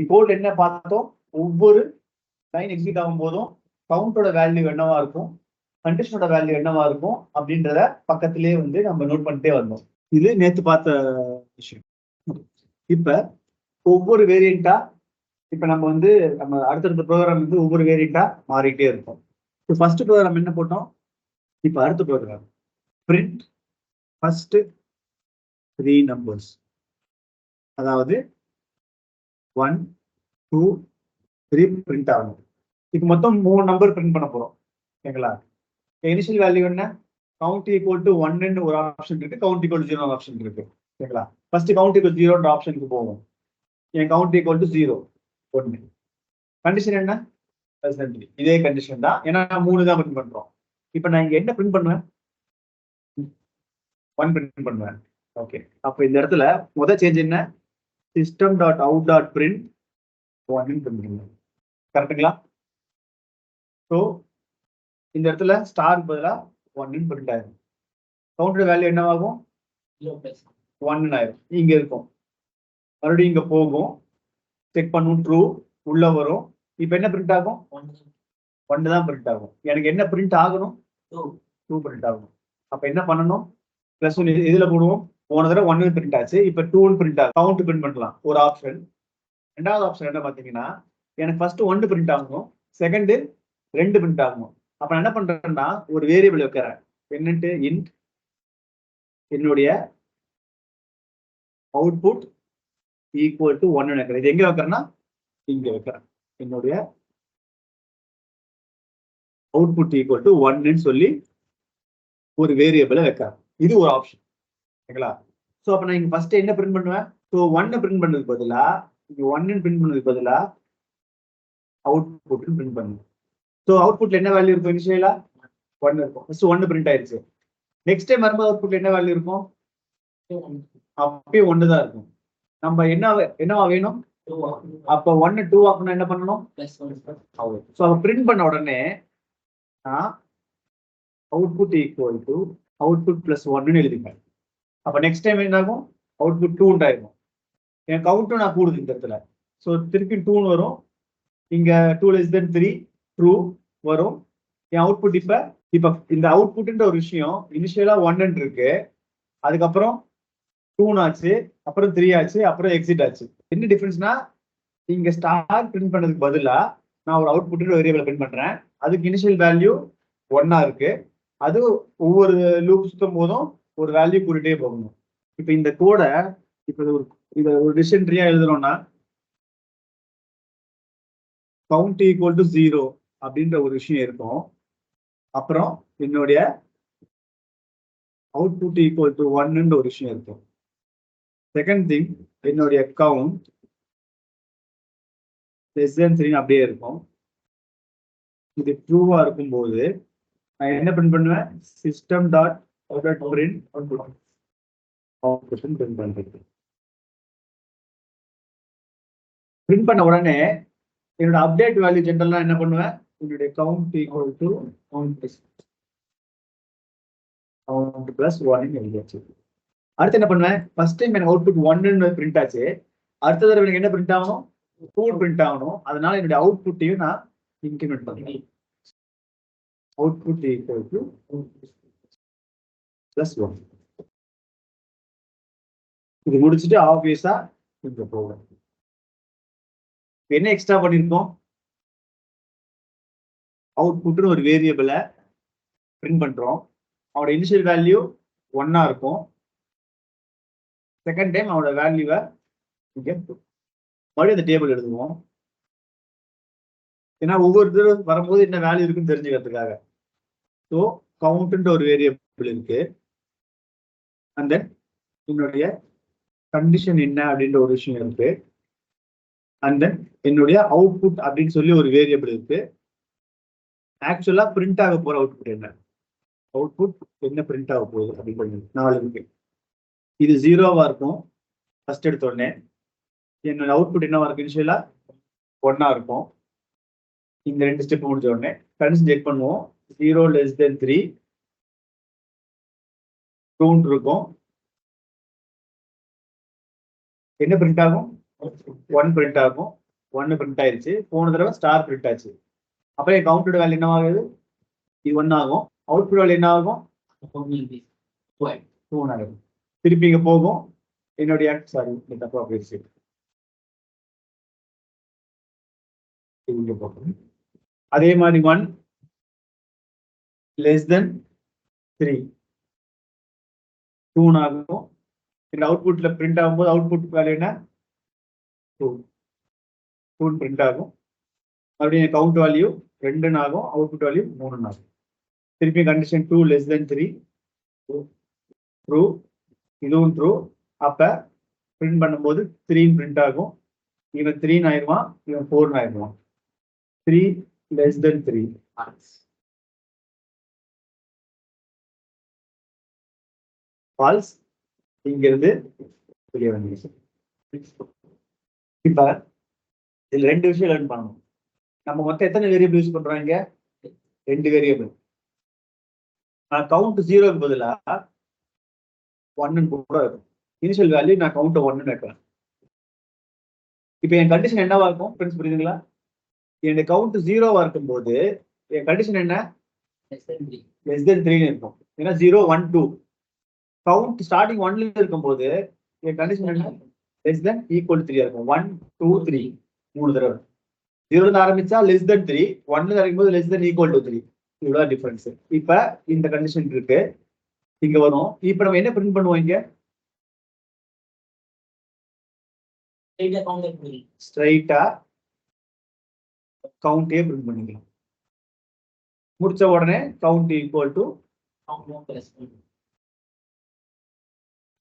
இப்போ என்ன பார்த்தோம், ஒவ்வொரு லைன் எக்ஸிக்யூட் ஆகும் போதும் கவுண்டோட வேல்யூ என்னவா இருக்கும், கண்டிஷனோட வேல்யூ என்னவா இருக்கும் அப்படின்றத பக்கத்திலேயே வந்து நம்ம நோட் பண்ணிட்டே வந்தோம். இது நேத்து பார்த்த விஷயம். இப்ப ஒவ்வொரு வேரியண்டா இப்ப நம்ம வந்து நம்ம அடுத்தடுத்த ப்ரோக்ராம் வந்து ஒவ்வொரு வேரியண்டா மாறிட்டே இருக்கும். இப்போ ஃபர்ஸ்ட் ப்ரோக்ராம் என்ன போட்டோம், இப்ப அடுத்த ப்ரோக்ராம் பிரிண்ட் ஃபர்ஸ்ட் 3 நம்பர்ஸ், அதாவது 1 2 3 பிரிண்ட் ஆகும். இப்போ மொத்தம் 3 நம்பர் பிரிண்ட் பண்ண போறோம். ஓகேங்களா? இனிஷியல் வேல்யூ என்ன, கவுண்ட் ஈக்குவல் டு 1 ஒரு ஆப்ஷன் இருக்கு, கவுண்ட் ஈக்குவல் டு 0 ஆப்ஷன் இருக்கு. ஓகேங்களா? ஃபர்ஸ்ட் கவுண்ட் ஈக்குவல் 0 ஆப்ஷனுக்கு போவோம். என் கவுண்ட் ஈக்குவல் டு 0 1. கண்டிஷன் என்ன, இதே கண்டிஷன் தான், ஏன்னா 3 தான் பிரிண்ட் பண்றோம். இப்போ நான் இங்க என்ன பிரிண்ட் பண்ணுவேன், 1 பிரிண்ட் பண்ணுவேன். ஓகே, அப்ப இந்த இடத்துல முதல் சேஞ்ச் என்ன, system dot out dot print 1 print பண்ணுவேன். கரெக்ட்டுங்களா? ஸோ இந்த இடத்துல ஸ்டார் பதிலா 1 பிரிண்ட் ஆயிரும். கவுண்டர் வேல்யூ என்னவாகும், 1 ஆயிரும். இங்க இருக்கும், மறுபடியும் இங்க போகும், செக் பண்ணும், ட்ரூ உள்ள வரும். இப்ப என்ன பிரிண்ட் ஆகும், 1 தான் பிரிண்ட் ஆகும். எனக்கு என்ன பிரிண்ட் ஆகணும், 2 பிரிண்ட் ஆகும். அப்ப என்ன பண்ணணும், +1 இதுல போடுவோம். போன தடவை 1 பிரிண்ட் ஆச்சு, இப்ப 2 பிரிண்ட் ஆகும். கவுண்ட் பிரிண்ட் பண்ணலாம் ஒரு ஆப்ஷன். ரெண்டாவது ஆப்ஷன் என்ன பாத்தீங்கன்னா, எனக்கு ஃபர்ஸ்ட் 1 பிரிண்ட் ஆகணும், செகண்ட் 2 பிரிண்ட் ஆகணும். அப்ப நான் என்ன பண்றேன்னா ஒரு வேரியபிள் வைக்கிறேன், என்னட்டு இன்ட் என்னுடைய அவுட்புட் ஈக்குவல் டு 1 வைக்கிறேன். இது எங்க வைக்கிறேன்னா இங்க வைக்கிறேன், என்னுடைய அவுட்புட் ஈக்குவல் டு 1 சொல்லி ஒரு வேரியபிளை வைக்கிறேன். இது ஒரு ஆப்ஷன். ஓகேங்களா? ஸோ அப்ப நான் இங்க ஃபர்ஸ்ட் என்ன பிரிண்ட் பண்ணுவேன், ஸோ 1 பிரிண்ட் பண்ணதுக்கு பதிலா இங்க 1 பிரிண்ட் பண்ணதுக்கு பதிலா அவுட்புட் பிரிண்ட் பண்ணுவேன். ஸோ அவுட்புட்ல என்ன வேல்யூ இருக்கும், இனிஷியலா 1 இருக்கும். ஃபர்ஸ்ட் 1 பிரிண்ட் ஆயிருச்சு. நெக்ஸ்ட் டைம் வரும்போது அவுட்புட்ல என்ன வேல்யூ இருக்கும், அப்பயே 1 தான் இருக்கும். நம்ம என்னவா வேணும், அப்ப 1 2 ஆக்கணும், என்ன பண்ணணும், ஸோ அப்ப பிரிண்ட் பண்ண உடனே output equal to output plus 1 எழுதிப்பேன். அப்ப நெக்ஸ்ட் டைம் என்ன ஆகும், அவுட்புட் 2 ஆயிருக்கும். என் கவுண்ட்டும் நான் கூடுது இந்த இடத்துல. ஸோ திருப்பி 2 வரும், இங்க 2 less than 3 ட்ரூ வரும். என் அவுட்புட் இப்ப இந்த அவுட்புட்ன்ற ஒரு விஷயம் இனிஷியலா 1 இருக்கு, அதுக்கப்புறம் 2 ஆச்சு, அப்புறம் 3 ஆச்சு, அப்புறம் எக்ஸிட் ஆச்சு. என்ன டிஃபரன்ஸ்னா, இங்க ஸ்டார் பிரிண்ட் பண்ணதுக்கு பதிலா நான் ஒரு அவுட்புட் வேரியபிள் பிரிண்ட் பண்றேன். அதுக்கு இனிஷியல் வேல்யூ 1 இருக்கு. அது ஒவ்வொரு லூப் சுத்தும் போதும் ஒரு வேல்யூ கூட்டிட்டே போகணும். இப்ப இந்த கோடை இப்ப ஒரு டிசிஷன் ட்ரீயா எழுதுறோம்னா, கவுண்ட் ஈக்குவல் டு 0 அப்படின்ற ஒரு விஷயம் இருக்கும். அப்புறம் என்னுடைய அவுட்புட் ஈக்குவல் டு 1 ஒரு விஷயம் இருக்கும். செகண்ட் திங், என்னுடைய கவுண்ட் லெஸ் தென் 3 அப்படியே இருக்கும். இது ட்ரூவா இருக்கும்போது நான் என்ன பிரிண்ட் பண்ணுவேன், system dot out dot print output print பண்றது. பிரிண்ட் பண்ண உடனே என்னோட அப்டேட் வேல்யூ ஜென்ரலா என்ன பண்ணுவேன், என்னுடைய count equal to count plus 1 எழுதியாச்சு. அடுத்து என்ன பண்ணுவேன், ஃபர்ஸ்ட் டைம் எனக்கு அவுட்புட் 1 பிரிண்ட் ஆச்சு, அடுத்த தடவை எனக்கு என்ன பிரிண்ட் ஆகணும், 2 பிரிண்ட் ஆகணும். அதனால என்னுடைய அவுட்புட்டையும் நான் இன்கிரிமெண்ட் பண்ணுவேன். Output equal to plus 1. இது முடிச்சுட்டு ஆப்வியஸா இங்க போகும். என்ன எக்ஸ்ட்ரா பண்ணிருக்கோம், அவுட்புட்னு ஒரு வேரியபிளை பிரிண்ட் பண்றோம். அவனோட இனிஷியல் வேல்யூ 1 இருக்கும். செகண்ட் டைம் அவனோட வேல்யூவை இங்க மறுபடியும் அந்த டேபிள் எழுதுவோம். ஏன்னா ஒவ்வொரு தடவை வரும்போது என்ன வேல்யூ இருக்குன்னு தெரிஞ்சுக்கிறதுக்காக. ஸோ கவுண்ட்ன்ற ஒரு வேரியபிள் இருக்கு, அந்த என்னுடைய கண்டிஷன் என்ன அப்படின்ற ஒரு விஷயம் இருக்கு, அண்ட் தென் என்னுடைய அவுட்புட் அப்படின்னு சொல்லி ஒரு வேரியபிள் இருக்கு. ஆக்சுவலா பிரிண்ட் ஆக போற அவுட்புட் என்ன, அவுட்புட் என்ன பிரிண்ட் ஆக போகுது அப்படின்னு 4 இருக்கு. இது 0வா இருக்கும் ஃபர்ஸ்ட் எடுத்த உடனே. என்னோட அவுட்புட் என்னவா இருக்கு, இனிஷியலா 1 இருக்கும். இந்த 2 ஸ்டெப் முடிஞ்ச உடனே கண்டிஷன் செக் பண்ணுவோம், 0 less than 3 ட்ரூ இருக்கும். என்ன பிரிண்ட் ஆகும், 1 பிரிண்ட் ஆகும். 1 பிரிண்ட் ஆயிருச்சு. போன தடவை ஸ்டார் பிரிண்ட் ஆச்சு. அப்ப என் கவுண்டோட வேல்யூ என்ன ஆகுது? இது 1 ஆகும். அவுட்புட் வேல்யூ என்ன ஆகும்? 2 ஆகும். திருப்பி இங்க போகும். என்னுடைய சாரி தப்பா போயிடுச்சு. இங்க போகும். அதே மாதிரி 1 லெஸ் தென் 3 2 ஆகும். இந்த அவுட்புட்ல பிரிண்ட் ஆகும்போது அவுட்புட் வேல்யூ என்ன? 2 பிரிண்ட் ஆகும். மறுபடியும் கவுண்ட் வேல்யூ 2 ஆகும். அவுட்புட் வேல்யூ 3 ஆகும். திருப்பி கண்டிஷன் 2 லெஸ் தென் 3 ட்ரூ, இதுவும் ட்ரூ. அப்ப பிரிண்ட் பண்ணும்போது 3 பிரிண்ட் ஆகும். இவன் 3 ஆயிடுவான், இவன் 4 ஆயிடுவான். 3 லெஸ் தென் 3 ஃபால்ஸ். இங்கிருந்து வெளியே வந்துருச்சு. இப்ப இதுல 2 விஷயம் லேர்ன் பண்ணணும். நம்ம மொத்தம் எத்தனை வேரியபிள் யூஸ் பண்றோம் இங்க? 2 வேரியபிள். நான் கவுண்ட் 0க்கு பதிலா 1 கூட இருக்கும். இனிஷியல் வேல்யூ நான் கவுண்ட் 1 வைக்கிறேன். இப்ப என் கண்டிஷன் என்னவா இருக்கும்? ஃப்ரெண்ட்ஸ் புரியுதுங்களா? என் கவுண்ட் 0வா இருக்கும்போது என் கண்டிஷன் என்ன? லெஸ் தென் 3 இருக்கும். ஏன்னா 0 1 2 கவுண்ட் ஸ்டார்டிங் 1ல இருக்கும்போது என் கண்டிஷன் என்ன? லெஸ் தென் ஈக்குவல் 3 இருக்கும். 1 2 3 3 தடவை. 0ல இருந்து ஆரம்பிச்சா லெஸ் தென் 3, 1ல இருக்கும்போது லெஸ் தென் ஈக்குவல் டு 3. இவ்வளவு டிஃபரன்ஸ். இப்ப இந்த கண்டிஷன் இருக்கு, இங்க வரும். இப்ப நம்ம என்ன பிரிண்ட் பண்ணுவோம்? இங்க ஸ்ட்ரைட்டா கவுண்டே பிரிண்ட் பண்ணிக்கலாம். முடிச்ச உடனே கவுண்ட் ஈக்குவல் டு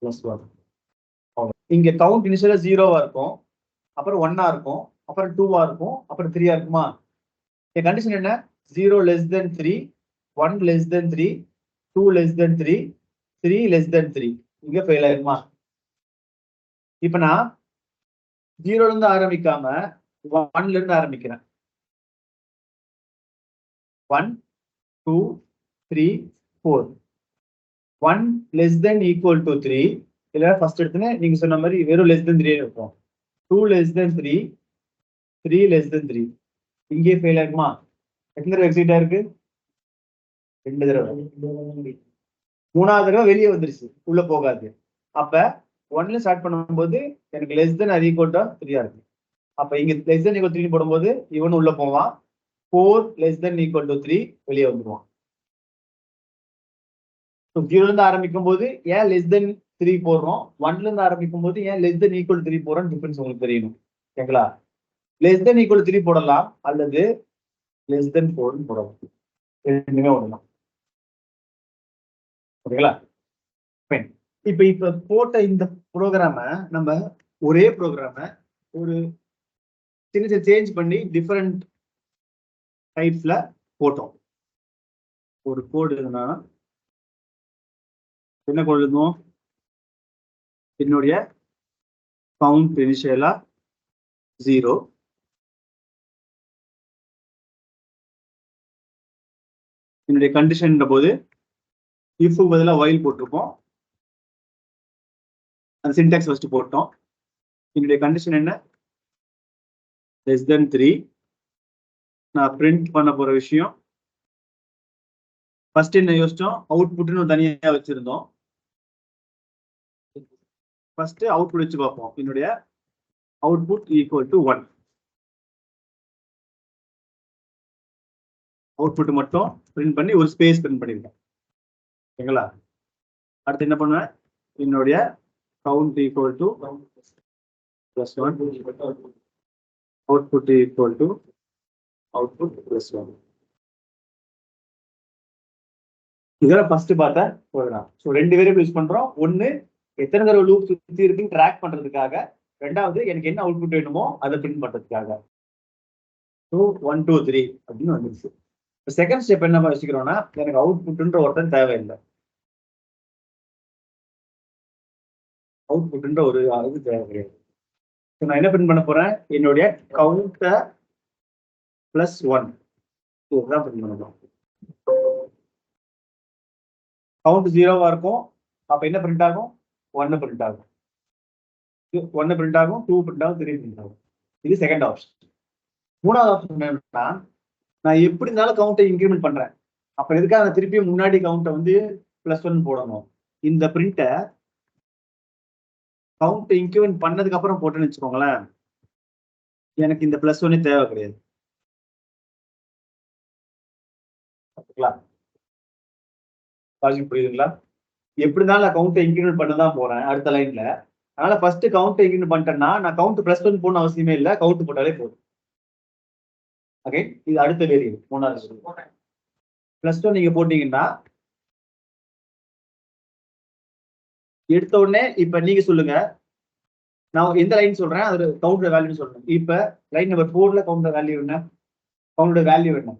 +1. இங்க கவுண்ட் இனிஷியலா 0வா இருக்கும், அப்புறம் 1ஆ இருக்கும், அப்புறம் 2ஆ இருக்கும், அப்புறம் 3ஆ இருக்குமா? என் கண்டிஷன் என்ன? 0 less than 3, 1 less than 3, 2 less than 3, 3 less than 3. இங்க ஃபெயில் ஆயிருமா? இப்ப நான் 0ல இருந்து ஆரம்பிக்காம 1ல இருந்து ஆரம்பிக்கிறேன். 1 2 3 4. 1 லெஸ் தென் ஈக்குவல் டு 3. இல்ல ஃபர்ஸ்ட் எடுத்துனே நீங்க சொன்ன மாதிரி வெறும் லெஸ் தென் 3 இருக்கும். 2 லெஸ் தென் 3, 3 லெஸ் தென் 3. இங்கே ஃபெயில் ஆகுமா? எத்தனை தடவை எக்ஸிட் ஆயிருக்கு? 2 தடவை. 3ஆவது தடவை வெளியே வந்துருச்சு, உள்ள போகாது. அப்ப 1ல ஸ்டார்ட் பண்ணும்போது எனக்கு less than or equal to 3 இருக்கு. அப்ப இங்க லெஸ் தென் ஈக்குவல் 3 போடும்போது இவனும் உள்ள போவான். 4 லெஸ் தென் ஈக்குவல் டு 3 வெளியே வந்துருவான். 0ல இருந்து ஆரம்பிக்கும் போது ஏன் லெஸ் தென் 3 போடுறோம், 1ல இருந்து ஆரம்பிக்கும் போது ஏன் லெஸ் தென் ஈக்குவல் 3 போடுறோம், டிஃபரன்ஸ் உங்களுக்கு தெரியணும். ஓகேங்களா? லெஸ் தென் ஈக்குவல் 3 போடலாம், அல்லது லெஸ் தென் 4 போடலாம். ரெண்டுமே ஒண்ணுதான். ஓகேங்களா? இப்ப போட்ட இந்த ப்ரோக்ராம நம்ம ஒரே ப்ரோக்ராம ஒரு சின்ன சேஞ்ச் பண்ணி டிஃபரெண்ட் டைப்ஸ்ல போட்டோம். ஒரு கோடு இருந்தா என்ன கோடு எழுதுவோம்? என்னுடைய கவுண்ட் இனிஷியலா 0, என்னுடைய கண்டிஷன் போது இஃப் பதிலா while போட்டிருப்போம். அந்த சின்டாக்ஸ் ஃபர்ஸ்ட் போட்டோம். என்னுடைய கண்டிஷன் என்ன? Less than 3. நான் பிரிண்ட் பண்ண போற விஷயம் ஃபர்ஸ்ட் என்ன யோசிச்சோம்? அவுட்புட்னு தனியா வச்சிருந்தோம். ஃபர்ஸ்ட் அவுட்புட் வச்சு பார்ப்போம். என்னுடைய அவுட்புட் ஈக்குவல் டு 1. அவுட்புட் மட்டும் பிரிண்ட் பண்ணி ஒரு ஸ்பேஸ் பிரிண்ட் பண்ணிருக்கேன். ஓகேங்களா? அடுத்து என்ன பண்ணுவேன்? என்னுடைய count equal to +1, output equal to output +1. இதெல்லாம் ஃபர்ஸ்ட் பார்த்த ப்ரோக்ராம். ஸோ 2 வேரியபிள் யூஸ் பண்றோம். ஒன்னு எத்தனை தடவை லூப் சுத்தி இருக்குன்னு ட்ராக் பண்றதுக்காக, ரெண்டாவது எனக்கு என்ன அவுட்புட் வேணுமோ அதை பிரிண்ட் பண்றதுக்காக. ஸோ 1 2 3 அப்படின்னு வந்துருச்சு. செகண்ட் ஸ்டெப் என்ன யோசிக்கிறோம்னா, எனக்கு அவுட்புட்ன்ற ஒருத்தன் தேவையில்லை. அவுட்புட்ன்ற ஒரு இது தேவை கிடையாது. நான் என்ன பிரிண்ட் பண்ண போறேன்? என்னுடைய கவுண்ட +1 இதுதான் பிரிண்ட் பண்ணணும். கவுண்ட் 0வா இருக்கும். அப்ப என்ன பிரிண்ட் ஆகும்? 1 பிரிண்ட் ஆகும். 1 பிரிண்ட் ஆகும், 2 பிரிண்ட் ஆகும், 3 பிரிண்ட் ஆகும். இது செகண்ட் ஆப்ஷன். மூணாவது ஆப்ஷன் என்னன்னா, நான் எப்படி இருந்தாலும் கவுண்டை இன்க்ரிமெண்ட் பண்றேன். அப்ப எதுக்காக நான் திருப்பியும் முன்னாடி கவுண்டை வந்து +1 போடணும். இந்த பிரிண்ட்டை கவுண்ட் இன்க்ரிமெண்ட் பண்ணதுக்கு அப்புறம் போட்டேன்னு வச்சுக்கோங்களேன், எனக்கு இந்த +1 தேவை கிடையாது. புரியுதுங்களா? எப்படி இருந்தாலும் நான் கவுண்டை இன்க்ரிமெண்ட் பண்ண தான் போறேன் அடுத்த லைன்ல. அதனால ஃபர்ஸ்ட் கவுண்ட் இன்க்ரிமெண்ட் பண்ணிட்டேன்னா நான் கவுண்ட் +1 போடணும் அவசியமே இல்லை, கவுண்ட் போட்டாலே போதும். ஓகே, இது அடுத்த வேரியபிள் மூணாவது. +1 நீங்க போட்டீங்கன்னா எடுத்த உடனே இப்ப நீங்க சொல்லுங்க, நான் எந்த லைன் சொல்றேன் அது கவுண்டர் வேல்யூ சொல்றேன். இப்ப லைன் நம்பர் 4ல கவுண்டர் வேல்யூ என்ன? கவுண்டர் வேல்யூ என்ன?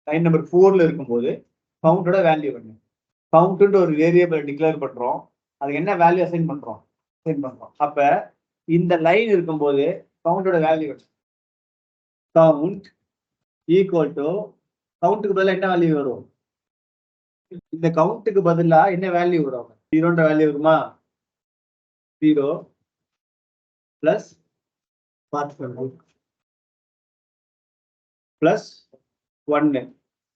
லைன் நம்பர் 4ல இருக்கும்போது கவுண்டோட வேல்யூ என்ன? கவுண்ட்ன்ற ஒரு வேரியபிள் டிக்ளேர் பண்றோம், அதுக்கு என்ன வேல்யூ அசைன் பண்றோம்? அப்ப இந்த லைன் இருக்கும்போது கவுண்டோட வேல்யூ என்ன? கவுண்ட் ஈக்குவல் டு கவுண்ட்டுக்கு பதிலா என்ன வேல்யூ வரும்? இந்த கவுண்ட்டுக்கு பதிலா என்ன வேல்யூ வரும்? 0ன்ற வேல்யூ வருமா? 0 பிளஸ் பிளஸ் 1.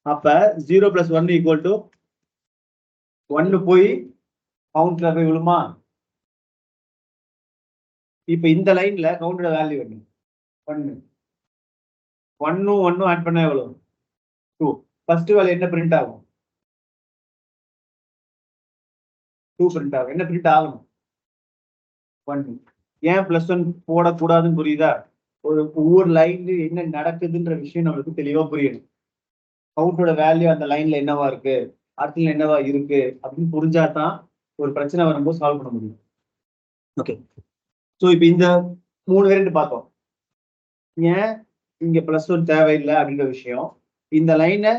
அப்ப 0 பிளஸ் 1 ஈக்குவல் டு 1 போய் கவுண்ட்ல போய் விழுமா? இப்ப இந்த லைன்ல கவுண்டோட வேல்யூ என்ன? 1. 1 ஆட் பண்ணா எவ்வளவு? 2. ஃபர்ஸ்ட் வேல்யூ என்ன பிரிண்ட் ஆகும்? 2 பிரிண்ட் ஆகும். என்ன பிரிண்ட் ஆகணும்? 1. ஏன் +1 போடக்கூடாதுன்னு புரியுதா? ஒவ்வொரு லைன்ல என்ன நடக்குதுன்ற விஷயம் நம்மளுக்கு தெளிவா புரியணும். கவுண்டோட வேல்யூ அந்த லைன்ல என்னவா இருக்கு, அடுத்த என்னவா இருக்கு அப்படின்னு புரிஞ்சாதான் ஒரு பிரச்சனை வரும்போது சால்வ் பண்ண முடியும். ஓகே, ஸோ இப்போ இந்த 3 வேரியன்ட் பார்த்தோம். ஏன் இங்க +1 தேவையில்லை அப்படின்ற விஷயம். இந்த லைனை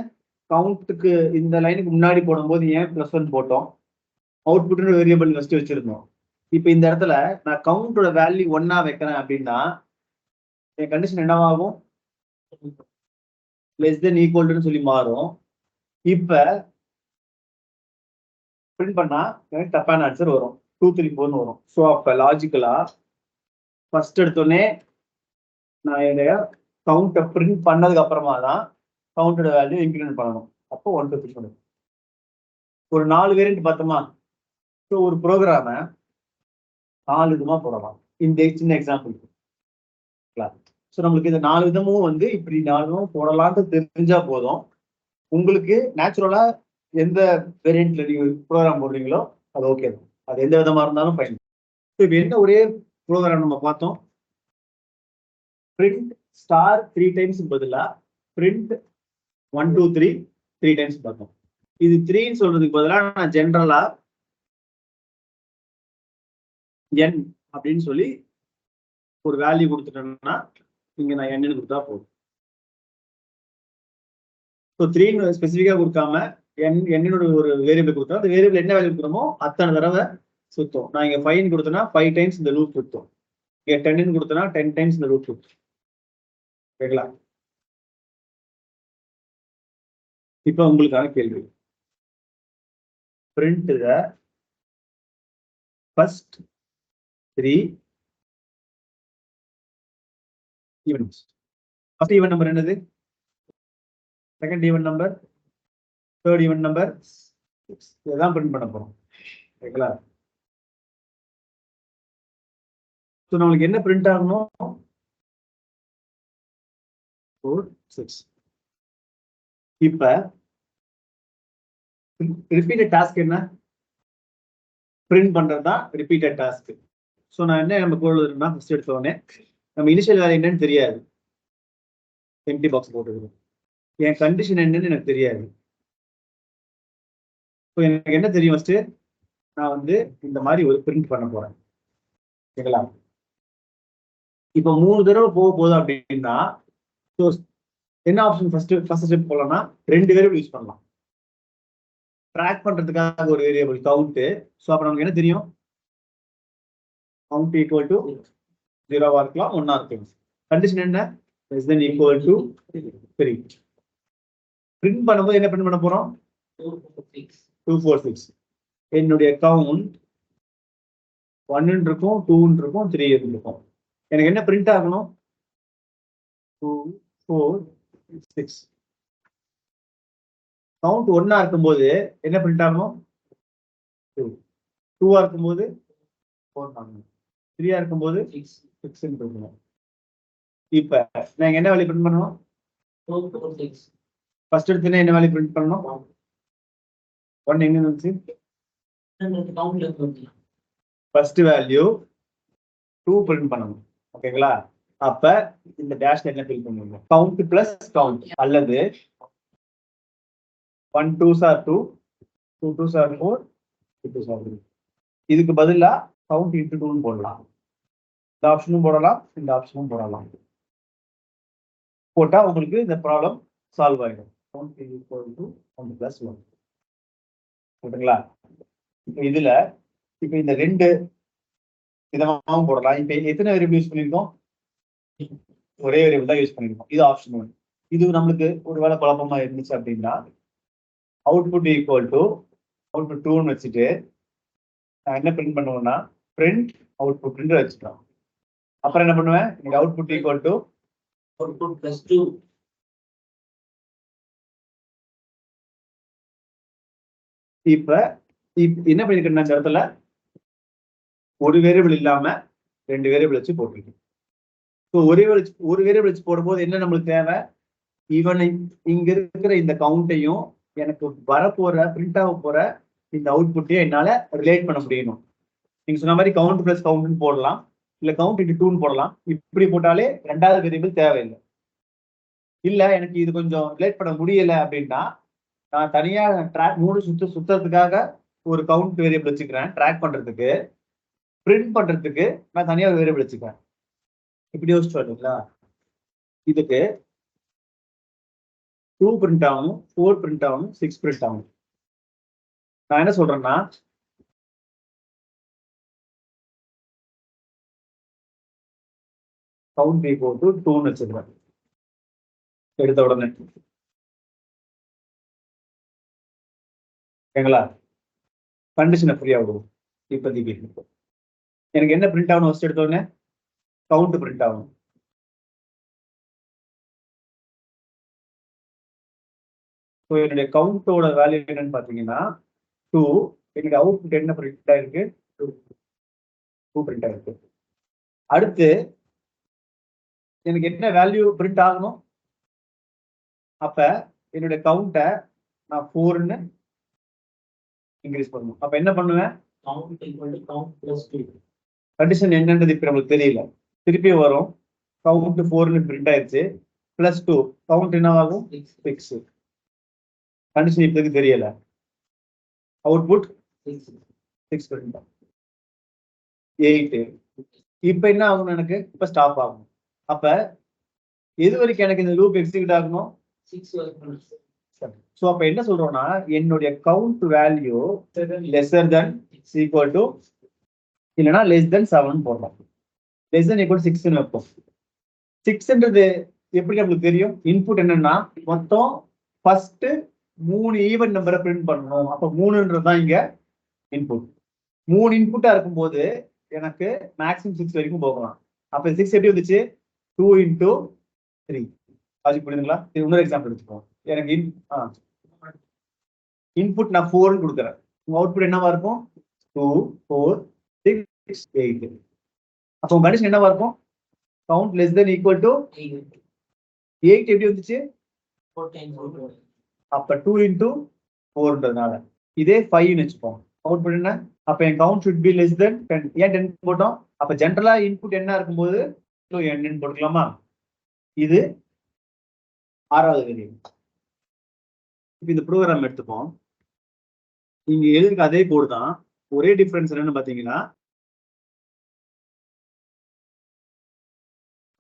கவுண்ட்டுக்கு இந்த லைனுக்கு முன்னாடி போடும்போது ஏன் +1 போட்டோம்? அவுட்புட்ன்ற வேரியபிள் ஃபர்ஸ்ட் வச்சிருந்தோம். இப்போ இந்த இடத்துல நான் கவுண்டோட வேல்யூ 1 வைக்கிறேன் அப்படின்னா என் கண்டிஷன் என்னவாகும்? லெஸ் தென் ஈக்குவல்னு சொல்லி மாறும். இப்ப பிரிண்ட் பண்ணா எனக்கு தப்பான ஆன்சர் வரும், 2 3 4 வரும். ஸோ அப்ப லாஜிக்கலா ஃபர்ஸ்ட் எடுத்தோடனே நான் என்னைய கவுண்டை பிரிண்ட் பண்ணதுக்கு அப்புறமா தான் கவுண்டோட வேல்யூ இன்க்ரிமெண்ட் பண்ணணும். அப்போ 1 2 3 4 ஒரு 4 வேரியன்ட் பார்த்தோமா? ஸோ ஒரு ப்ரோக்ராமை 4 விதமா போடலாம். இந்த சின்ன எக்ஸாம்பிள். ஸோ நம்மளுக்கு இந்த 4 விதமும் வந்து இப்படி 4 விதமும் போடலாம்னு தெரிஞ்சா போதும். உங்களுக்கு நேச்சுரலா எந்த வேரியன்ட்ல நீங்க ப்ரோக்ராம் போடுறீங்களோ அது ஓகே தான். அது எந்த விதமா இருந்தாலும் ஃபைன். இப்போ என்ன ஒரே ப்ரோக்ராம் நம்ம பார்த்தோம், பிரிண்ட் ஸ்டார் 3 டைம்ஸ் பதிலா பிரிண்ட் 1 2 3 3 டைம்ஸ் பார்த்தோம். இது 3ன்னு சொல்றதுக்கு பதிலா நான் ஜென்ரலா n அப்படின்னு சொல்லி ஒரு வேல்யூ கொடுத்துட்டேன்னா இங்க நான் n கொடுத்தா போதும். ஸோ 3 ஸ்பெசிஃபிக்கா கொடுக்காம என்னோட ஒரு வேரியபிள் கொடுத்தா அந்த வேரியபிள் என்ன வேல்யூ கொடுக்குறோமோ அத்தனை தடவை சுத்தம். நான் இங்க 5 கொடுத்தேன்னா 5 டைம்ஸ் இந்த லூப் சுத்தம். இங்க 10 கொடுத்தேன்னா 10 டைம்ஸ் இந்த லூப் சுத்தம். கேட்கலாம். இப்ப உங்களுக்கான கேள்வி, print the first 3 events. First event number என்னது? Second event number, third event number 6. இதெல்லாம் பிரிண்ட் பண்ண போறோம். ஓகேங்களா? ஸோ நம்மளுக்கு என்ன பிரிண்ட் ஆகணும்? 4 6. இப்ப ரிப்பீட்டட் டாஸ்க் என்ன? பிரிண்ட் பண்றது தான் ரிப்பீட்டட் டாஸ்க். ஸோ நான் என்ன நம்ம கோடுனா ஃபர்ஸ்ட் எடுத்த உடனே நம்ம இனிஷியல் வேல்யூ என்னன்னு தெரியாது, எம்டி பாக்ஸ் போட்டுருக்கோம். என் கண்டிஷன் என்னன்னு எனக்கு தெரியாது. ஸோ எனக்கு என்ன தெரியும்? ஃபர்ஸ்ட் நான் வந்து இந்த மாதிரி ஒரு பிரிண்ட் பண்ண போறேன். ஓகேங்களா? இப்போ 3 தடவை போக போகுது அப்படின்னா ஸோ என்ன ஆப்ஷன் ஃபர்ஸ்ட் ஸ்டெப் போகலாம்னா 2 வேரியபிள் யூஸ் பண்ணலாம். ட்ராக் பண்றதுக்காக ஒரு வேரியபிள் கவுண்ட். ஸோ அப்போ நமக்கு என்ன தெரியும்? கவுண்ட் ஈக்குவல் டு 0வா இருக்கலாம் 1ஆ இருக்கலாம். கண்டிஷன் என்ன? Less than equal to 3. Print பண்ணும்போது என்ன பிரிண்ட் பண்ண போறோம்? 2 4 6. என்னுடைய கவுண்ட் 1 இருக்கும் 2 இருக்கும் 3 இருக்கும். எனக்கு என்ன பிரிண்ட் ஆகணும்? 2 4 6 கவுண்ட் 1 இருக்கும்போது என்ன பிரிண்ட் ஆகும் 2 2 இருக்கும்போது 4 ஆகும் 3 இருக்கும்போது 6 ன்னு இருக்கணும். இப்ப நாங்க என்ன வேல்யூ பிரிண்ட் பண்ணனும் 4 6 ஃபர்ஸ்ட் எடுத்துனே என்ன வேல்யூ பிரிண்ட் பண்ணனும் 1 எங்க வந்துச்சு கவுண்ட்ல இருக்கு ஃபர்ஸ்ட் வேல்யூ 2 பிரிண்ட் பண்ணனும். ஓகேங்களா? அப்ப இந்த டேஷ்ல என்ன ஃபில் பண்ணுவீங்க கவுண்ட் பிளஸ் கவுண்ட் அல்லது 1 2s are 2 2 2s are 4 2 2s are 3. இதுக்கு பதிலா கவுண்ட் இன்டு 2 ன்னு போடலாம். இந்த ஆப்ஷனும் போடலாம் இந்த ஆப்ஷனும் போடலாம். போட்டா உங்களுக்கு இந்த ப்ராப்ளம் சால்வ் ஆயிடும். Count equal to 1 plus 1. ஓகேங்களா? இப்போ இதுல இப்போ இந்த ரெண்டு விதமாகவும் போடலாம். இப்போ எத்தனை வேரியபிள் யூஸ் பண்ணிருக்கோம் ஒரே வேரியபிள் தான் யூஸ் பண்ணிருக்கோம். இது ஆப்ஷன் 1. இது நம்மளுக்கு ஒருவேளை குழப்பமா இருந்துச்சு அப்படின்னா அவுட்புட் ஈக்குவல் டு அவுட்புட் 2 ன்னு வச்சுட்டு நான் என்ன பிரிண்ட் பண்ணுவேன்னா பிரிண்ட் அவுட்புட் வச்சுக்கலாம். அப்புறம் என்ன பண்ணுவேன் இங்க output equal to output plus 2. இப்ப என்ன பண்ணிருக்கேன் இந்த இடத்துல ஒரு வேரியபிள் இல்லாம ரெண்டு வேரியபிள் வச்சு போட்டிருக்கேன். ஒரு வேரியபிள் வச்சு போடும்போது என்ன நம்மளுக்கு தேவை ஈவன் இங்க இருக்கிற இந்த கவுண்ட்டையும் எனக்கு வரப்போற பிரிண்ட் ஆக போற இந்த அவுட்புட்டையும் என்னால ரிலேட் பண்ண முடியணும். நீங்க சொன்ன மாதிரி கவுண்ட் பிளஸ் கவுண்ட் போடலாம் இல்ல கவுண்ட் இன்டு 2 போடலாம். இப்படி போட்டாலே ரெண்டாவது வேரியபிள் தேவையில்லை. இல்ல எனக்கு இது கொஞ்சம் ரிலேட் பண்ண முடியல அப்படின்னா நான் தனியா ட்ராக் 3 சுத்துறதுக்காக ஒரு கவுண்ட் வேரியபிள் வச்சுக்கிறேன். ட்ராக் பண்றதுக்கு பிரிண்ட் பண்றதுக்கு நான் தனியா ஒரு வேரியபிள் வச்சுக்கிறேன். இப்படி யோசிச்சு வரீங்களா? இதுக்கு 2 பிரிண்ட் ஆகணும் 4 பிரிண்ட் ஆகணும் 6 பிரிண்ட் ஆகணும். நான் என்ன சொல்றேன்னா கவுண்ட் ஈக்குவல் டு 2 ன்னு வச்சுக்கிறேன். எடுத்த உடனே ஓகேங்களா? கண்டிஷனை ஃப்ரீயா விடுவோம். இப்போதைக்கு எனக்கு என்ன பிரிண்ட் ஆகணும் ஃபர்ஸ்ட் எடுத்த உடனே கவுண்ட் பிரிண்ட் ஆகணும். ஸோ என்னுடைய கவுண்டோட வேல்யூ என்னன்னு பாத்தீங்கன்னா 2. என்னுடைய அவுட்புட் என்ன பிரிண்ட் ஆயிருக்கு 2 பிரிண்ட் ஆயிருக்கு. அடுத்து எனக்கு என்ன வேல்யூ பிரிண்ட் ஆகணும் அப்ப என்னுடைய கவுண்ட்டை நான் 4ன்னு இன்க்ரீஸ் பண்ணணும். அப்ப என்ன பண்ணுவேன் கண்டிஷன் என்னன்றது இப்ப நம்மளுக்கு தெரியல. திருப்பி வரும் கவுண்ட் 4ன்னு பிரிண்ட் ஆயிடுச்சு பிளஸ் 2 கவுண்ட் என்ன ஆகும் 6. கண்டிஷன் இப்போதைக்கு தெரியல. Output 6 print 8. இப்ப என்ன ஆகும் எனக்கு இப்ப ஸ்டாப் ஆகும். அப்ப எது வரைக்கும் எனக்கு இந்த லூப் எக்ஸிக்யூட் ஆகணும் 6 வரைக்கும். சோ அப்ப என்ன சொல்றோம்னா என்னுடைய count value lesser then equal to இல்லனா லெஸ் தென் 7 போடலாம். லெஸ் தென் ஈக்குவல் 6 ன்னு வைப்போம். 6ன்றது எப்படி நம்மளுக்கு தெரியும் இன்புட் என்னன்னா மொத்தம் ஃபர்ஸ்ட் 3 ஈவன் நம்பரை பிரிண்ட் பண்ணணும். அப்ப 3ன்றது தான் இங்க இன்புட். 3 இன்புட்டா இருக்கும்போது எனக்கு மேக்ஸிமம் 6 வரைக்கும் போகலாம். அப்ப 6 எப்படி வந்துச்சு 2 into 3. லாஜிக் புரியுதுங்களா? இது இன்னொரு எக்ஸாம்பிள் எடுத்துப்போம். எனக்கு இன்புட் நான் 4 ன்னு கொடுக்குறேன். உங்க அவுட்புட் என்னவா இருக்கும் 2 4 6 8. அப்போ உங்க கண்டிஷன் என்னவா இருக்கும் count less than equal to 8. எப்படி வந்துச்சு 4 times 4. அப்ப 2 into 4ன்றதுனால இதே 5 ன்னு வச்சுப்போம். அவுட்புட் என்ன அப்ப என் count should be less than 10. ஏன் 10 போட்டோம் அப்ப ஜெனரலா இன்புட் என்ன இருக்கும்போது n போட்டுக்கலாமா? இது 6வது வேரியபிள். இப்ப இந்த ப்ரோக்ராம் எடுத்துப்போம். இங்க எழுதுக்கு அதே கோடு தான். ஒரே டிஃபரன்ஸ் என்னன்னு பாத்தீங்கன்னா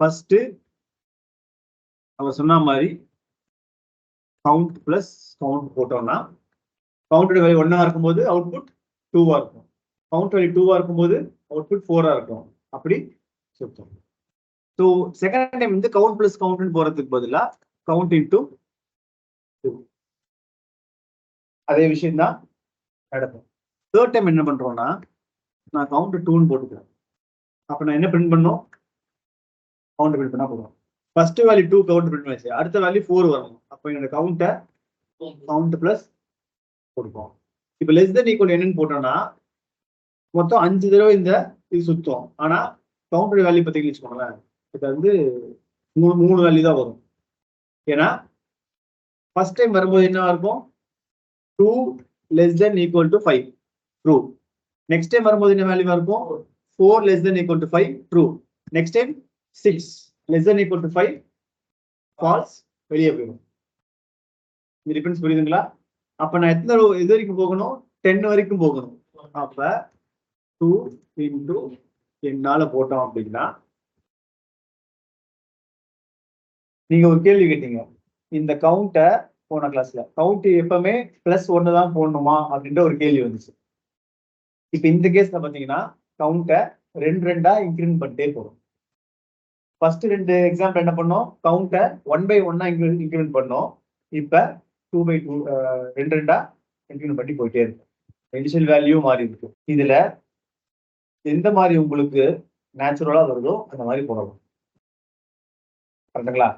ஃபர்ஸ்ட் அவர் சொன்ன மாதிரி கவுண்ட் பிளஸ் கவுண்ட் போட்டோம்னா கவுண்டோட வேல்யூ 1 இருக்கும்போது அவுட்புட் 2 இருக்கும். கவுண்ட் வேல்யூ 2 இருக்கும்போது அவுட்புட் 4 இருக்கும். அப்படி சுத்தம். ஸோ செகண்ட் டைம் வந்து கவுண்ட் பிளஸ் கவுண்ட் போறதுக்கு பதிலா கவுண்ட் இன்டு 2 அதே விஷயம் தான் நடக்கும். தேர்ட் டைம் என்ன பண்றோம்னா நான் கவுண்ட் 2ன்னு போட்டுக்கிறேன். அப்ப நான் என்ன பிரிண்ட் பண்ணோம் கவுண்ட் பிரிண்ட் பண்ணா போதும். ஃபர்ஸ்ட் வேல்யூ 2 கவுண்ட் பிரிண்ட் பண்ணிச்சு, அடுத்த வேல்யூ 4 வரணும். அப்போ என்னோட கவுண்ட் பிளஸ் கொடுப்போம். இப்போ லெஸ் தென் ஈக்குவல் என்னன்னு போட்டோம்னா மொத்தம் 5 தடவை இந்த இது சுத்தம். ஆனா கவுண்டர் வேல்யூ பார்த்தீங்கன்னு வச்சுக்கோங்களேன், இது வந்து 3 வேல்யூ தான் வரும். ஏன்னா ஃபர்ஸ்ட் டைம் வரும்போது என்ன இருக்கும், 2 less than equal to 5 true. Next time வரும்போது என்ன வேல்யூவா இருக்கும், 4 less than equal to 5 true. Next time 6 less than equal to 5 false, வெளியே போயிடும். இந்த டிஃபரன்ஸ் புரியுதுங்களா? அப்ப நான் எத்தனை இது வரைக்கும் போகணும், 10 வரைக்கும் போகணும். அப்ப 2 into என்னால போட்டோம் அப்படின்னா, நீங்க ஒரு கேள்வி கேட்டீங்க, இந்த கவுண்ட்டை போன கிளாஸ்ல கவுண்ட் எப்பவுமே +1 தான் போடணுமா அப்படின்ற ஒரு கேள்வி வந்துச்சு. இப்ப இந்த கேஸ்ல பாத்தீங்கன்னா கவுண்ட்டை 2 இன்க்ரிமெண்ட் பண்ணிட்டே போகும். ஃபர்ஸ்ட் 2 எக்ஸாம்பிள் என்ன பண்ணோம், கவுண்ட்டை 1/1 இன்க்ரிமெண்ட் பண்ணோம். இப்ப 2/2 2 இன்க்ரிமெண்ட் பண்ணி போயிட்டே இருக்கும். இனிஷியல் வேல்யூ மாறி இருக்கு. இதுல எந்த மாதிரி உங்களுக்கு நேச்சுரலா வருதோ அந்த மாதிரி போடணும். கரெக்டுங்களா?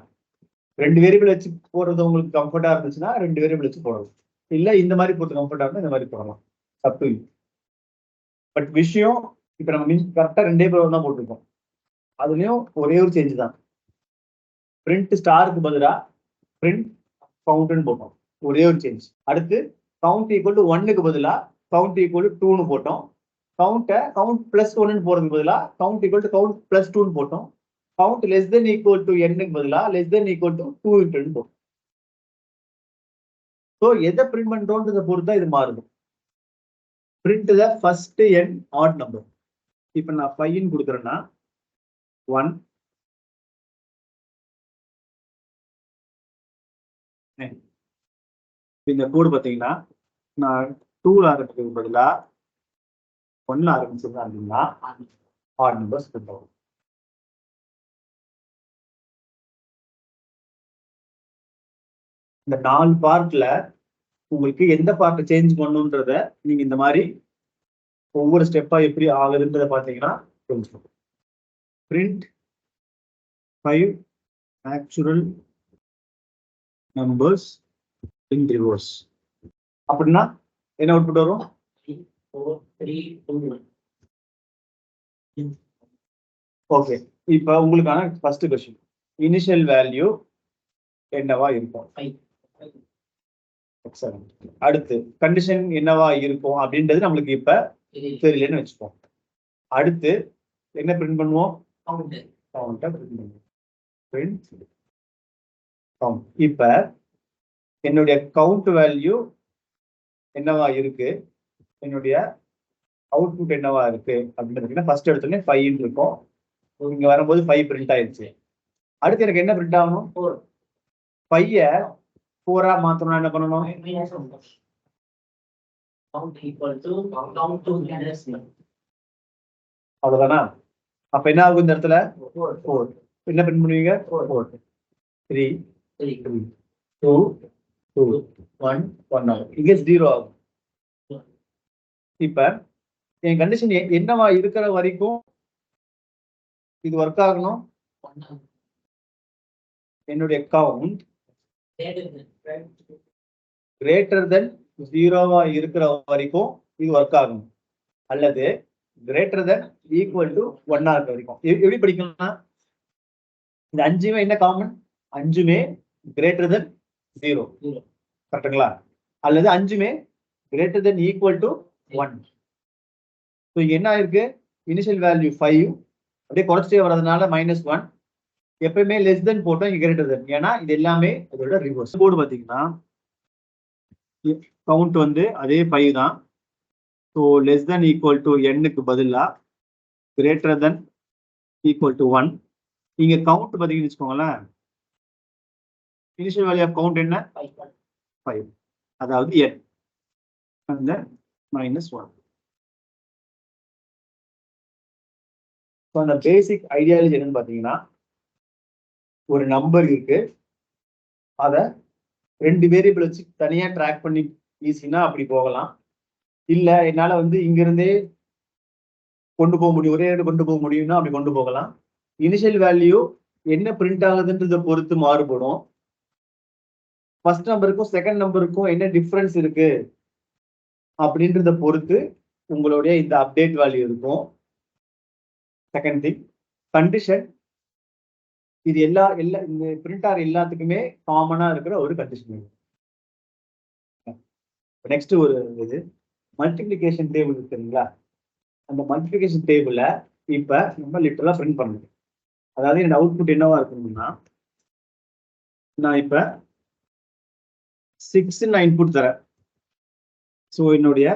2 வேரியபிள் வச்சு போடுறது உங்களுக்கு கம்ஃபர்டா இருந்துச்சுன்னா 2 வேரியபிள் வச்சு போடணும். இல்ல இந்த மாதிரி போட்டு கம்ஃபர்டா இருந்தா இந்த மாதிரி போடலாம். தப்பு. பட் விஷயம் இப்ப நம்ம கரெக்டா 2 ப்ரோக்ராம் தான் போட்டிருக்கோம். அதுலயும் ஒரே ஒரு சேஞ்ச் தான். பிரிண்ட் ஸ்டாருக்கு பதிலா பிரிண்ட் கவுண்ட்னு போட்டோம். ஒரே ஒரு சேஞ்ச். அடுத்து கவுண்ட் ஈக்குவல் டு 1க்கு பதிலா கவுண்ட் ஈக்குவல் டு 2ன்னு போட்டோம். கவுண்ட் +1ன்னு போறதுக்கு பதிலா கவுண்ட் ஈக்குவல் டு கவுண்ட் +2ன்னு போட்டோம். Count less than equal to n பதிலா less than equal to 2 into n போட்டோம். ஸோ எதை பிரிண்ட் பண்றோம்ன்றதை பொறுத்து தான் இது மாறுது. Print the first n add number. இப்ப நான் 5 கொடுக்குறேன்னா 1 இந்த கோடு பார்த்தீங்கன்னா நான் 2ல ஆரம்பிக்கிறதுக்கு பதிலா 1ல ஆரம்பிச்சிருந்தேன் அப்படின்னா ஆட் நம்பர்ஸ் கொடுப்போம். இந்த 4 பார்ட்ல உங்களுக்கு எந்த பார்ட் சேஞ்ச் பண்ணுன்றத நீங்க இந்த மாதிரி ஒவ்வொரு ஸ்டெப்பா எப்படி ஆகுதுன்றத பாத்தீங்கன்னா தெரிஞ்சுக்கணும். Print 5 actual numbers in reverse அப்படின்னா என்ன அவுட்புட் வரும், 4 3 2 1. ஓகே, இப்ப உங்களுக்கான ஃபர்ஸ்ட் क्वेश्चन, இனிஷியல் வேல்யூ என்னவா இருக்கும்? அடுத்து கண்டிஷன் என்னவா இருக்கும் அப்படின்றது நம்மளுக்கு இப்ப தெரியலன்னு வச்சுப்போம். அடுத்து என்ன பிரிண்ட் பண்ணுவோம், இப்ப என்னுடைய கவுண்ட் வேல்யூ என்னவா இருக்கு, என்னுடைய அவுட்புட் என்னவா இருக்கு அப்படின்னு ஃபர்ஸ்ட் எடுத்தோடனே 5 இருக்கும். இங்க வரும்போது 5 பிரிண்ட் ஆயிடுச்சு. அடுத்து எனக்கு என்ன பிரிண்ட் ஆகணும், 5 4 மாத்தணும்னா என்ன பண்ணணும், அவ்வளவுதானா? அப்ப என்ன ஆகும் இந்த இடத்துல 4. என்ன பிரிண்ட் பண்ணுவீங்க, 4 3 3 2 2 1 1 ஆகும். இங்க 0 ஆகும். இப்ப என் கண்டிஷன் என்னவா இருக்கிற வரைக்கும் இது ஒர்க் ஆகணும். என்னுடைய கவுண்ட் கிரேட்டர் தென் 0வா இருக்கிற வரைக்கும் இது ஒர்க் ஆகும், அல்லது கிரேட்டர் தென் ஈக்குவல் டு 1 இருக்க வரைக்கும். எப்படி படிக்கணும்னா, இந்த 5மே என்ன காமன், 5மே கிரேட்டர் தென் 0, கரெக்டுங்களா? அல்லது 5மே greater than equal to 1. So என்ன ஆயிருக்கு, இனிஷியல் வேல்யூ 5 அப்படியே குறைச்சிட்டே வர்றதுனால -1, எப்பயுமே லெஸ் தென் போட்டோம், இங்க கிரேட்டர் தென். ஏன்னா இது எல்லாமே அதோட ரிவர்ஸ். கோடு பாத்தீங்கன்னா கவுண்ட் வந்து அதே 5 தான். So less than equal to n-க்கு பதிலா கிரேட்டர் தென் ஈக்குவல் டு 1. இங்க கவுண்ட் பாத்தீங்கன்னு வச்சுக்கோங்களேன், இனிஷியல் வேல்யூ ஆஃப் கவுண்ட் என்ன, 5, அதாவது n அந்த -1. ஸோ அந்த பேசிக் ஐடியாலஜி என்னன்னு பாத்தீங்கன்னா, ஒரு நம்பர் இருக்கு, அதை 2 வேரியபிள் வச்சு தனியா ட்ராக் பண்ணி ஈஸினா அப்படி போகலாம். இல்ல என்னால வந்து இங்க இருந்தே கொண்டு போக முடியும், ஒரே கொண்டு போக முடியும்னா அப்படி கொண்டு போகலாம். இனிஷியல் வேல்யூ என்ன பிரிண்ட் ஆகுதுன்றத பொறுத்து மாறுபடும். ஃபர்ஸ்ட் நம்பருக்கும் செகண்ட் நம்பருக்கும் என்ன டிஃபரன்ஸ் இருக்கு அப்படின்றத பொறுத்து உங்களுடைய இந்த அப்டேட் வேல்யூ இருக்கும். Second thing, condition. இது எல்லா இந்த பிரிண்ட் ஆகிற எல்லாத்துக்குமே காமனா இருக்கிற ஒரு கண்டிஷன். நெக்ஸ்ட் ஒரு இது மல்டிபிளிகேஷன் டேபிள் இருக்குங்களா, அந்த மல்டிபிளிகேஷன் டேபிள இப்ப நம்ம லிட்டரலா பிரிண்ட் பண்ணணும். அதாவது என்னோட அவுட்புட் என்னவா இருக்கணும்னா, நான் இப்ப 6 நான் இன்புட் தரேன். ஸோ என்னுடைய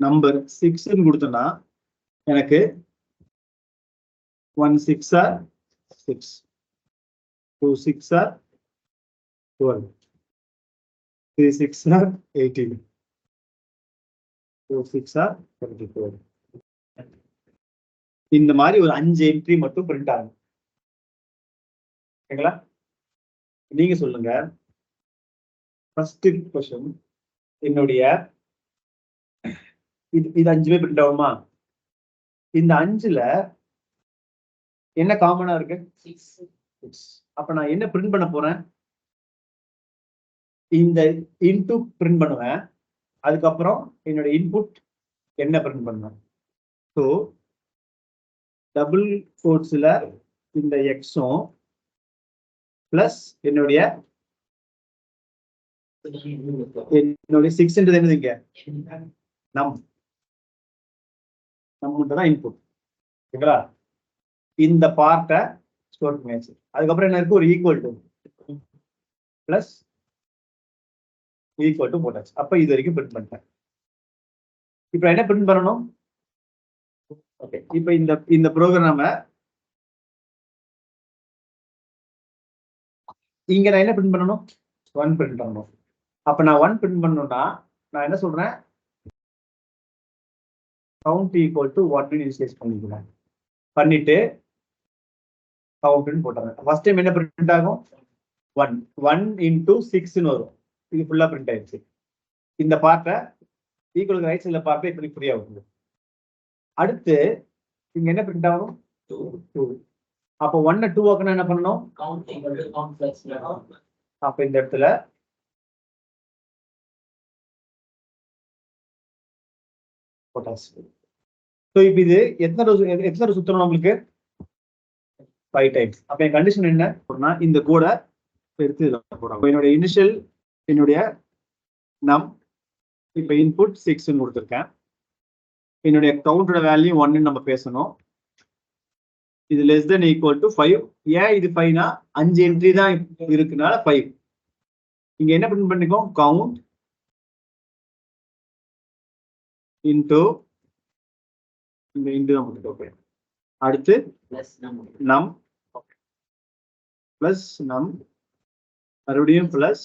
நம்பர் 6 கொடுத்தேன்னா எனக்கு 1 6 ஆர் 6, 2 6 ஆர் 12, 3 6 ஆர் 18, 4 6 ஆர் 24. இந்த மாதிரி ஒரு 5 என்ட்ரி மட்டும் பிரிண்ட் ஆகும். ஓகேங்களா? நீங்க சொல்லுங்க. ஃபர்ஸ்ட் क्वेश्चन, என்னுடைய இது 5 பிரிண்ட் ஆகுமா? இந்த 5ல என்ன காமனா இருக்கு? 6. அப்ப நான் என்ன பிரிண்ட் பண்ண போறேன்? இந்த இன்டு பிரிண்ட் பண்ணுவேன். அதுக்கப்புறம் என்னோட இன்புட் என்ன பிரிண்ட் பண்ணுவேன். ஸோ டபுள் கோட்ஸ்ல இந்த எக்ஸும் பிளஸ் என்னுடைய 6ன்றது என்னதுங்க? நம்மதான் இன்புட். ஓகேங்களா? இந்த பார்ட்டை ஸ்டோர் பண்ணியாச்சு. அதுக்கப்புறம் என்ன இருக்கு? ஒரு equal to plus equal to போட்டாச்சு. அப்ப இது வரைக்கும் பிரிண்ட் பண்ணிட்டேன். இப்ப என்ன பிரிண்ட் பண்ணணும்? ஓகே, இப்ப இந்த ப்ரோக்ராம இங்க நான் என்ன பிரிண்ட் பண்ணணும்? 1 பிரிண்ட் பண்ணணும். அப்ப நான் 1 பிரிண்ட் பண்ணணும்னா நான் என்ன சொல்றேன்? கவுண்ட் ஈக்குவல் டு 1 இனிஷியலைஸ் பண்ணிக்கிறேன். பண்ணிட்டு கவுண்ட்னு போட்டுறேன். ஃபர்ஸ்ட் டைம் என்ன பிரிண்ட் ஆகும்? 1 1 இன்டு 6ன்னு வரும். இது ஃபுல்லா பிரிண்ட் ஆயிடுச்சு. இந்த பார்ட்டை ஈக்குவல் ரைட் சைடுல பார்ட்டை இப்படி ஃப்ரீயா வருது. அடுத்து இங்க என்ன பிரிண்ட் ஆகும்? 2. அப்ப 1 2 ஆக்கணும் என்ன பண்ணணும்? அப்ப இந்த இடத்துல போட்டாச்சு. ஸோ இப்போ இது எத்தனை சுத்தணும் நம்மளுக்கு? 5 டைம்ஸ். அப்ப என் கண்டிஷன் என்ன? இந்த கோடை எடுத்து போடுறோம். என்னுடைய இனிஷியல் என்னுடைய நம் இப்ப இன்புட் 6 கொடுத்துருக்கேன். என்னுடைய கவுண்டோட வேல்யூ 1 நம்ம பேசணும். இது லெஸ் தென் ஈக்குவல் டு 5. ஏன் இது 5னா 5 என்ட்ரி தான் இருக்குனால 5. இங்க என்ன பிரிண்ட் பண்ணிக்கோம்? கவுண்ட் இன்டு இந்த இன்டு தான் போட்டுக்கோம். அடுத்து நம் பிளஸ் நம் மறுபடியும் plus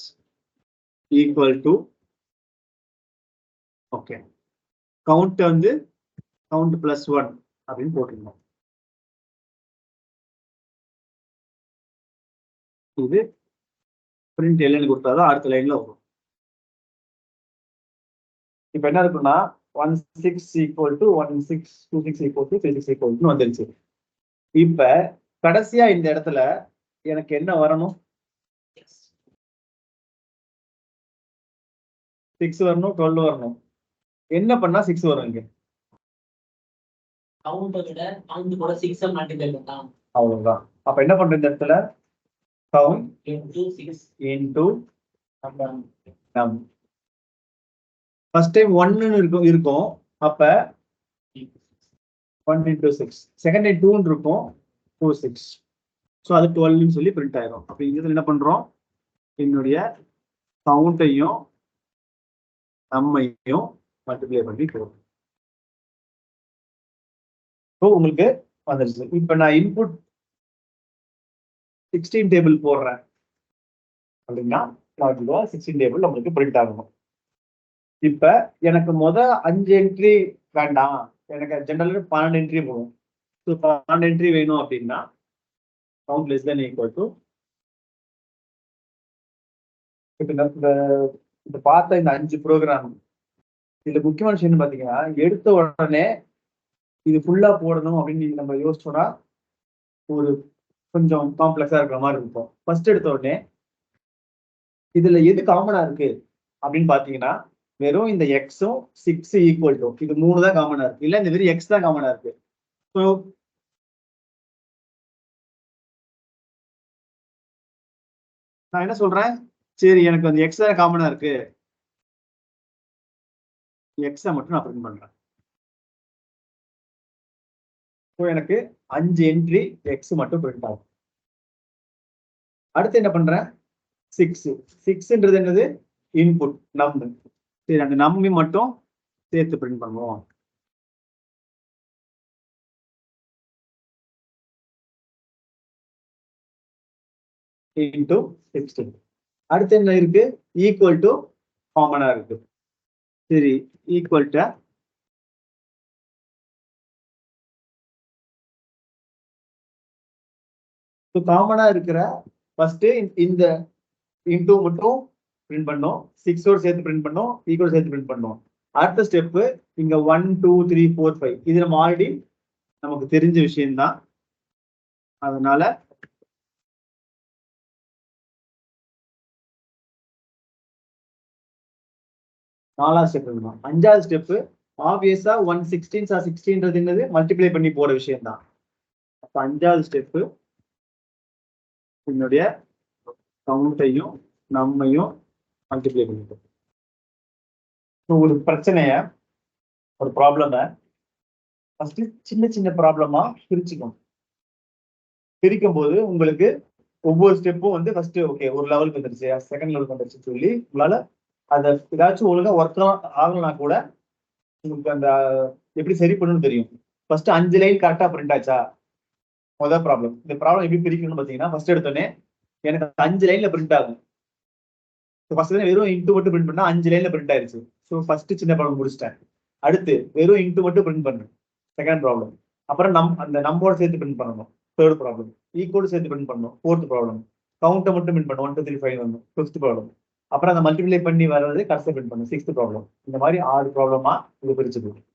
equal to okay count வந்து கவுண்ட் பிளஸ் 1 அப்படின்னு போட்டுருந்தோம். இது பிரிண்ட் எல்லைன்னு கொடுத்தாதான் அடுத்த லைன்ல வரும். இப்ப என்ன இருக்குன்னா 16 equal to 16 26 equal to 36 equal to வந்துருச்சு. இப்ப கடைசியா இந்த இடத்துல எனக்கு என்ன வரணும்? 6 வரணும், 12 வரணும். என்ன பண்ணா 6 வரும்? இங்க அவ்வளவுதான். அப்ப என்ன பண்ற இந்த இடத்துல? கவுண்ட் இன்டு நம். ஃபர்ஸ்ட் டைம் 1 இருக்கும். அப்ப 1 into 6. செகண்ட் டைம் 2 இருக்கும். 2 6. ஸோ அது 12ன்னு சொல்லி பிரிண்ட் ஆயிரும். அப்ப இங்க என்ன பண்றோம்? என்னுடைய கவுண்டையும் நம்மையும் மல்டிப்ளை பண்ணி போடும். ஸோ உங்களுக்கு வந்துருச்சு. இப்ப நான் இன்புட் 16 டேபிள் போடுறேன் அப்படின்னா 16 டேபிள் நம்மளுக்கு பிரிண்ட் ஆகணும். இப்ப எனக்கு 5 என்ட்ரி வேண்டாம், எனக்கு ஜெனரல் 12 என்ட்ரி போகும். ஸோ 12 என்ட்ரி வேணும் அப்படின்னா count less than equal to இந்த பார்த்த இந்த 5 ப்ரோக்ராம். இதுல முக்கியமான விஷயம் பாத்தீங்கன்னா, எடுத்த உடனே இது ஃபுல்லா போடணும் அப்படின்னு நம்ம யோசிச்சோம்னா ஒரு கொஞ்சம் காம்ப்ளெக்ஸா இருக்கிற மாதிரி இருக்கும். ஃபர்ஸ்ட் எடுத்த உடனே இதுல எது காமனா இருக்கு அப்படின்னு பாத்தீங்கன்னா, வெறும் இந்த எக்ஸும் 6 ஈக்குவல் டு இது 3 தான் காமனா இருக்கு. இல்ல இந்த வெறும் எக்ஸ் தான் காமனா இருக்கு. ஸோ நான் என்ன சொல்றேன், சரி எனக்கு அந்த எக்ஸ் தான் காமனா இருக்கு, எக்ஸை மட்டும் நான் பிரிண்ட் பண்றேன். ஸோ எனக்கு 5 என்ட்ரி எக்ஸ் மட்டும் பிரிண்ட் ஆகும். அடுத்து என்ன பண்றேன், 6 6ன்றது என்னது, இன்புட் நம். சரி அந்த நம்பி மட்டும் சேர்த்து பிரிண்ட் பண்ணுவோம். இன்டூ 16. அடுத்து என்ன இருக்கு, ஈக்குவல் டு காமனா இருக்கு. சரி ஈக்குவல் டு காமனா இருக்கிற ஃபர்ஸ்ட் இந்த இன்டூ மட்டும் பிரிண்ட் பண்ணோம், 6 சேர்த்து பிரிண்ட் பண்ணோம், ஈக்குவல் சேர்த்து பிரிண்ட் பண்ணோம். அடுத்த ஸ்டெப் இங்க 1 2 3 4 5 இது நம்ம ஆல்ரெடி நமக்கு தெரிஞ்ச விஷயம்தான். அதனால நாலாவது ஸ்டெப் இருக்கணும். அஞ்சாவது ஸ்டெப் ஆப்வியஸா 116 ஆர் 16ன்றது என்னது, மல்டிப்ளை பண்ணி போற விஷயம் தான். அப்ப அஞ்சாவது ஸ்டெப் என்னுடைய கவுண்டையும் நம்மையும் மல்டிப்ளை பண்ணிட்டோம். ஒரு பிரச்சனைய, ஒரு ப்ராப்ளம ஃபர்ஸ்ட் சின்ன சின்ன ப்ராப்ளமா பிரிச்சுக்கணும். பிரிக்கும் போது உங்களுக்கு ஒவ்வொரு ஸ்டெப்பும் வந்து ஃபர்ஸ்ட் ஓகே ஒரு லெவலுக்கு வந்துருச்சு, செகண்ட் லெவலுக்கு வந்துருச்சு சொல்லி உங்களால அதை ஏதாச்சும் ஒழுங்கா ஒர்க் ஆகலனா கூட உங்களுக்கு அந்த எப்படி சரி பண்ணணும்னு தெரியும். ஃபர்ஸ்ட் 5 லைன் கரெக்டா பிரிண்ட் ஆச்சா, முதல் ப்ராப்ளம். இந்த ப்ராப்ளம் எப்படி பிரிக்கணும்னு பாத்தீங்கன்னா, ஃபர்ஸ்ட் எடுத்தோடனே எனக்கு 5 லைன்ல பிரிண்ட் ஆகும். ஃபர்ஸ்ட் வெறும் இன்ட்டு மட்டும் பிரிண்ட் பண்ணா 5 லைன்ல பிரிண்ட் ஆயிருச்சு. ஸோ ஃபர்ஸ்ட் சின்ன ப்ராப்ளம் முடிச்சிட்டேன். அடுத்து வெறும் இன்ட்டு மட்டும் பிரிண்ட் பண்ணணும், செகண்ட் ப்ராப்ளம். அப்புறம் அந்த நம்போட சேர்த்து பிரிண்ட் பண்ணணும், தேர்ட் ப்ராப்ளம். ஈக்குவல் சேர்த்து பிரிண்ட் பண்ணணும், ஃபோர்த் ப்ராப்ளம். கவுண்டை மட்டும் பிரிண்ட் பண்ணணும், 1 2 3 5 வரணும், ஃபிஃப்த் ப்ராப்ளம். அப்புறம் அந்த மல்டிப்ளை பண்ணி வர்றது கடைசி பிரிண்ட் பண்ணணும், சிக்ஸ்த் ப்ராப்ளம். இந்த மாதிரி 6 ப்ராப்ளமா இது பிரிச்சுக்கணும்.